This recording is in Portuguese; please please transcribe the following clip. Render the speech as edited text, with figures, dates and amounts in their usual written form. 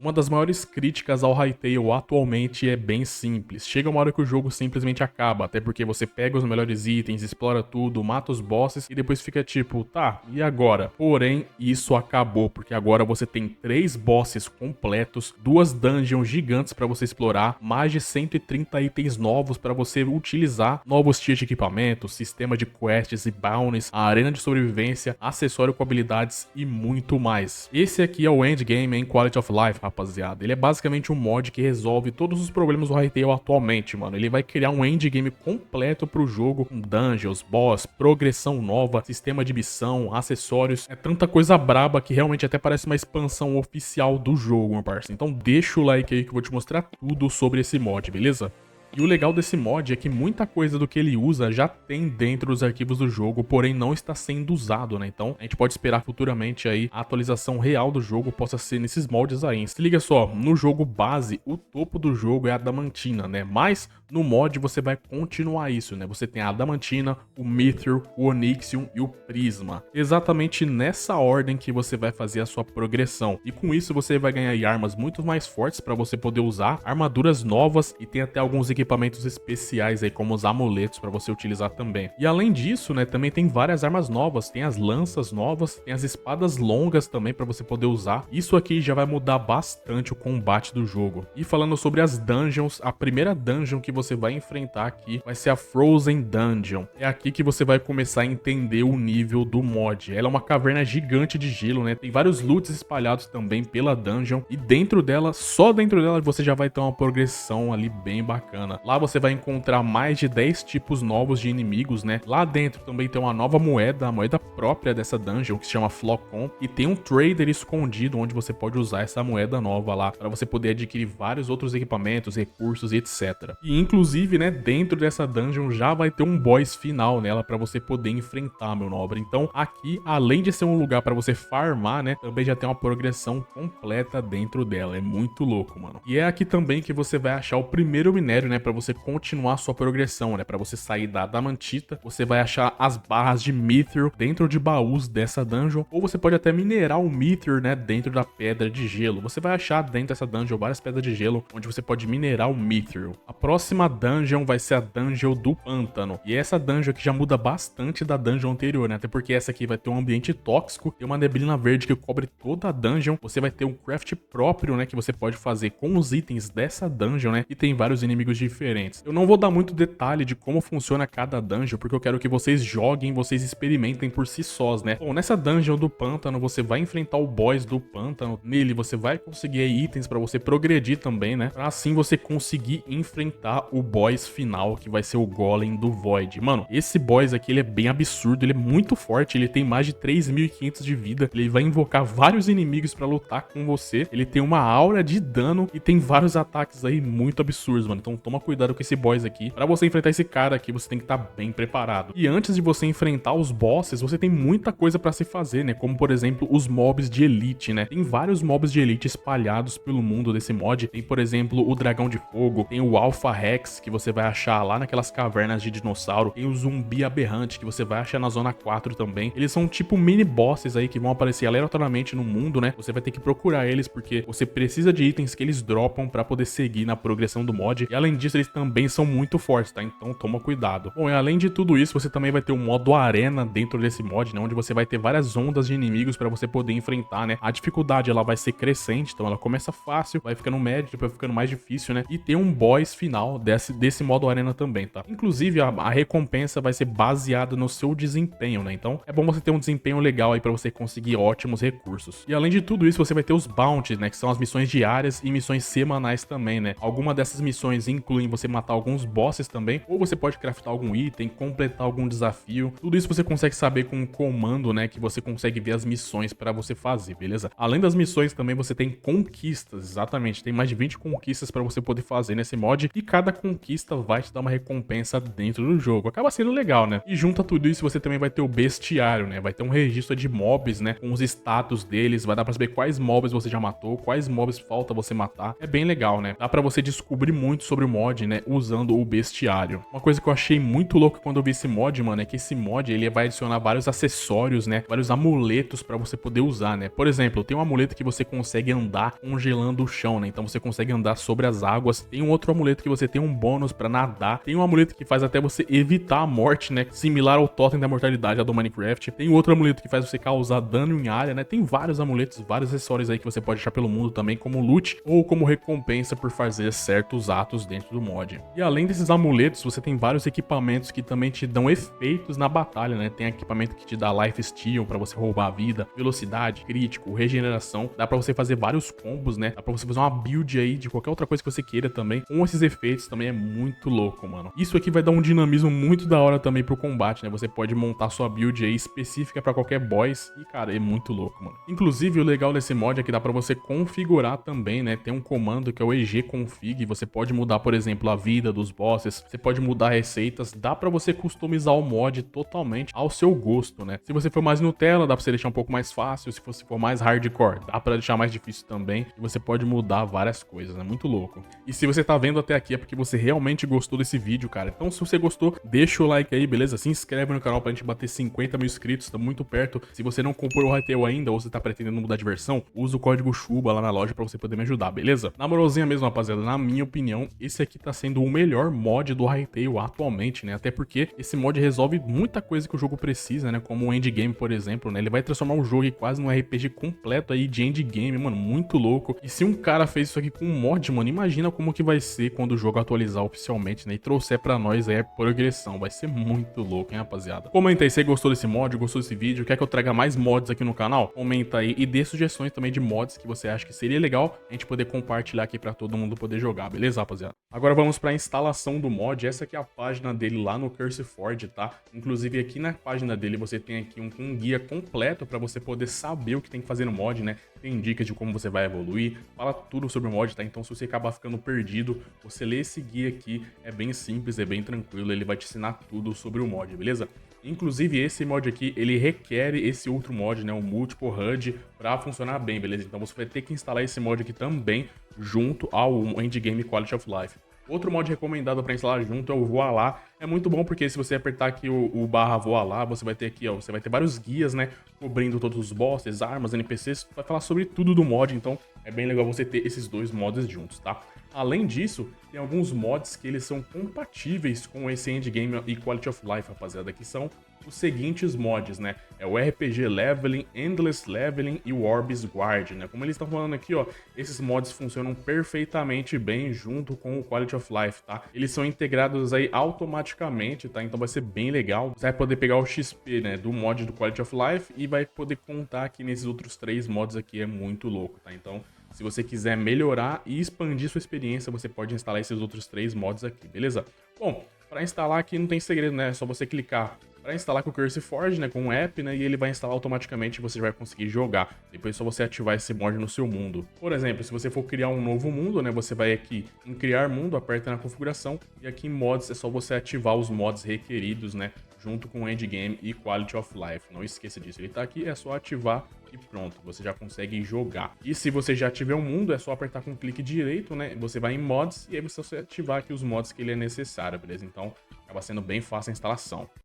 Uma das maiores críticas ao Hytale atualmente é bem simples. Chega uma hora que o jogo simplesmente acaba, até porque você pega os melhores itens, explora tudo, mata os bosses e depois fica tipo, tá, e agora? Porém, isso acabou, porque agora você tem 3 bosses completos, 2 dungeons gigantes pra você explorar, mais de 130 itens novos pra você utilizar, novos tiers de equipamento, sistema de quests e bounties, a arena de sobrevivência, acessório com habilidades e muito mais. Esse aqui é o Endgame em Quality of Life, rapaziada. Ele é basicamente um mod que resolve todos os problemas do Hytale atualmente, mano. Ele vai criar um endgame completo pro jogo, com dungeons, boss, progressão nova, sistema de missão, acessórios. É tanta coisa braba que realmente até parece uma expansão oficial do jogo, meu parceiro. Então deixa o like aí que eu vou te mostrar tudo sobre esse mod, beleza? E o legal desse mod é que muita coisa do que ele usa já tem dentro dos arquivos do jogo, porém não está sendo usado, né? Então a gente pode esperar futuramente aí a atualização real do jogo possa ser nesses moldes aí. Se liga só, no jogo base, o topo do jogo é a Adamantina, né? Mas no mod você vai continuar isso, né? Você tem a Adamantina, o Mithril, o Onyxium e o Prisma. Exatamente nessa ordem que você vai fazer a sua progressão. E com isso você vai ganhar armas muito mais fortes para você poder usar, armaduras novas e tem até alguns equipamentos especiais aí, como os amuletos para você utilizar também. E além disso, né, também tem várias armas novas, tem as lanças novas, tem as espadas longas também para você poder usar. Isso aqui já vai mudar bastante o combate do jogo. E falando sobre as dungeons, a primeira dungeon que você vai enfrentar aqui vai ser a Frozen Dungeon. É aqui que você vai começar a entender o nível do mod. Ela é uma caverna gigante de gelo, né? Tem vários loots espalhados também pela dungeon e dentro dela, só dentro dela você já vai ter uma progressão ali bem bacana. Lá você vai encontrar mais de 10 tipos novos de inimigos, né? Lá dentro também tem uma nova moeda, a moeda própria dessa dungeon, que se chama Flocon, e tem um trader escondido onde você pode usar essa moeda nova lá, para você poder adquirir vários outros equipamentos, recursos e etc. E inclusive, né, dentro dessa dungeon já vai ter um boss final nela para você poder enfrentar, meu nobre. Então aqui, além de ser um lugar para você farmar, né, também já tem uma progressão completa dentro dela. É muito louco, mano. E é aqui também que você vai achar o primeiro minério, né, para você continuar sua progressão, né, para você sair da Adamantita, você vai achar as barras de Mithril dentro de baús dessa dungeon, ou você pode até minerar o Mithril, né, dentro da pedra de gelo. Você vai achar dentro dessa dungeon várias pedras de gelo, onde você pode minerar o Mithril. A próxima dungeon vai ser a dungeon do pântano, e essa dungeon aqui já muda bastante da dungeon anterior, né, até porque essa aqui vai ter um ambiente tóxico, tem uma neblina verde que cobre toda a dungeon, você vai ter um craft próprio, né, que você pode fazer com os itens dessa dungeon, né, e tem vários inimigos diferentes. Eu não vou dar muito detalhe de como funciona cada dungeon, porque eu quero que vocês joguem, vocês experimentem por si sós, né? Bom, nessa dungeon do pântano, você vai enfrentar o boss do pântano. Nele, você vai conseguir itens pra você progredir também, né? Pra assim você conseguir enfrentar o boss final, que vai ser o Golem do Void. Mano, esse boss aqui, ele é bem absurdo, ele é muito forte, ele tem mais de 3.500 de vida, ele vai invocar vários inimigos pra lutar com você, ele tem uma aura de dano e tem vários ataques aí muito absurdos, mano. Então toma cuidado com esse boss aqui. Pra você enfrentar esse cara aqui, você tem que estar bem preparado. E antes de você enfrentar os bosses, você tem muita coisa pra se fazer, né? Como, por exemplo, os mobs de elite, né? Tem vários mobs de elite espalhados pelo mundo desse mod. Tem, por exemplo, o Dragão de Fogo. Tem o Alpha Rex, que você vai achar lá naquelas cavernas de dinossauro. Tem o Zumbi Aberrante, que você vai achar na Zona 4 também. Eles são tipo mini bosses aí, que vão aparecer aleatoriamente no mundo, né? Você vai ter que procurar eles, porque você precisa de itens que eles dropam pra poder seguir na progressão do mod. E além disso, eles também são muito fortes, tá? Então toma cuidado. Bom, e além de tudo isso, você também vai ter o modo arena dentro desse mod, né? Onde você vai ter várias ondas de inimigos pra você poder enfrentar, né? A dificuldade, ela vai ser crescente, então ela começa fácil, vai ficando médio, depois vai ficando mais difícil, né? E tem um boss final desse modo arena também, tá? Inclusive, a recompensa vai ser baseada no seu desempenho, né? Então é bom você ter um desempenho legal aí pra você conseguir ótimos recursos. E além de tudo isso, você vai ter os bounties, né? Que são as missões diárias e missões semanais também, né? Alguma dessas missões incluem você matar alguns bosses também, ou você pode craftar algum item, completar algum desafio. Tudo isso você consegue saber com um comando, né, que você consegue ver as missões para você fazer, beleza? Além das missões também você tem conquistas, exatamente, tem mais de 20 conquistas para você poder fazer nesse mod, e cada conquista vai te dar uma recompensa dentro do jogo. Acaba sendo legal, né? E junto a tudo isso você também vai ter o bestiário, né? Vai ter um registro de mobs, né, com os status deles, vai dar para saber quais mobs você já matou, quais mobs falta você matar. É bem legal, né? Dá para você descobrir muito sobre o mod, né, usando o bestiário. Uma coisa que eu achei muito louca quando eu vi esse mod, mano, é que esse mod, ele vai adicionar vários acessórios, né, vários amuletos pra você poder usar, né. Por exemplo, tem um amuleto que você consegue andar congelando o chão, né, então você consegue andar sobre as águas. Tem um outro amuleto que você tem um bônus pra nadar. Tem um amuleto que faz até você evitar a morte, né, similar ao totem da mortalidade lá do Minecraft. Tem outro amuleto que faz você causar dano em área, né. Tem vários amuletos, vários acessórios aí que você pode achar pelo mundo também como loot ou como recompensa por fazer certos atos dentro do mod. E além desses amuletos, você tem vários equipamentos que também te dão efeitos na batalha, né? Tem equipamento que te dá life steal pra você roubar a vida, velocidade, crítico, regeneração. Dá pra você fazer vários combos, né? Dá pra você fazer uma build aí de qualquer outra coisa que você queira também. Com esses efeitos também é muito louco, mano. Isso aqui vai dar um dinamismo muito da hora também pro combate, né? Você pode montar sua build aí específica pra qualquer boss e, cara, é muito louco, mano. Inclusive, o legal desse mod é que dá pra você configurar também, né? Tem um comando que é o egconfig, você pode mudar, por exemplo, a vida dos bosses, você pode mudar receitas, dá pra você customizar o mod totalmente ao seu gosto, né? Se você for mais Nutella, dá pra você deixar um pouco mais fácil, se você for mais hardcore, dá pra deixar mais difícil também, e você pode mudar várias coisas, né? Muito louco. E se você tá vendo até aqui é porque você realmente gostou desse vídeo, cara. Então, se você gostou, deixa o like aí, beleza? Se inscreve no canal pra gente bater 50 mil inscritos, tá muito perto. Se você não comprou o Hytale ainda, ou você tá pretendendo mudar de versão, usa o código CHUBA lá na loja pra você poder me ajudar, beleza? Na moralzinha mesmo, rapaziada, na minha opinião, esse aqui tá sendo o melhor mod do Hytale atualmente, né? Até porque esse mod resolve muita coisa que o jogo precisa, né? Como o endgame, por exemplo, né? Ele vai transformar o jogo quase num RPG completo aí de endgame, mano, muito louco. E se um cara fez isso aqui com um mod, mano, imagina como que vai ser quando o jogo atualizar oficialmente, né? E trouxer pra nós aí a progressão. Vai ser muito louco, hein, rapaziada? Comenta aí se você gostou desse mod, gostou desse vídeo, quer que eu traga mais mods aqui no canal? Comenta aí e dê sugestões também de mods que você acha que seria legal a gente poder compartilhar aqui pra todo mundo poder jogar, beleza, rapaziada? Agora vamos pra instalação do mod. Essa aqui é a página dele lá no CurseForge, tá? Inclusive aqui na página dele você tem aqui um guia completo pra você poder saber o que tem que fazer no mod, né? Tem dicas de como você vai evoluir, fala tudo sobre o mod, tá? Então se você acabar ficando perdido, você lê esse guia aqui, é bem simples, é bem tranquilo, ele vai te ensinar tudo sobre o mod, beleza? Inclusive esse mod aqui, ele requer esse outro mod, né, o Multiple HUD, pra funcionar bem, beleza? Então você vai ter que instalar esse mod aqui também, junto ao Endgame Quality of Life. Outro mod recomendado para instalar junto é o Voar Lá. É muito bom porque se você apertar aqui o barra Voar Lá, você vai ter aqui, ó, você vai ter vários guias, né, cobrindo todos os bosses, armas, NPCs, vai falar sobre tudo do mod, então é bem legal você ter esses dois mods juntos, tá? Além disso, tem alguns mods que eles são compatíveis com esse Endgame e Quality of Life, rapaziada, que são os seguintes mods, né? É o RPG Leveling, Endless Leveling e o Orbs Guard, né? Como eles estão falando aqui, ó, esses mods funcionam perfeitamente bem junto com o Quality of Life, tá? Eles são integrados aí automaticamente, tá? Então vai ser bem legal. Você vai poder pegar o XP, né, do mod do Quality of Life e vai poder contar aqui nesses outros 3 mods aqui, é muito louco, tá? Então, se você quiser melhorar e expandir sua experiência, você pode instalar esses outros 3 mods aqui, beleza? Bom, para instalar aqui não tem segredo, né? É só você clicar para instalar com o CurseForge, né, com o app, né, e ele vai instalar automaticamente e você vai conseguir jogar. Depois é só você ativar esse mod no seu mundo. Por exemplo, se você for criar um novo mundo, né, você vai aqui em criar mundo, aperta na configuração e aqui em mods é só você ativar os mods requeridos, né, junto com o Endgame e Quality of Life. Não esqueça disso, ele tá aqui, é só ativar e pronto, você já consegue jogar. E se você já tiver um mundo, é só apertar com o clique direito, né, você vai em mods e aí você só ativar aqui os mods que ele é necessário, beleza? Então acaba sendo bem fácil a instalação.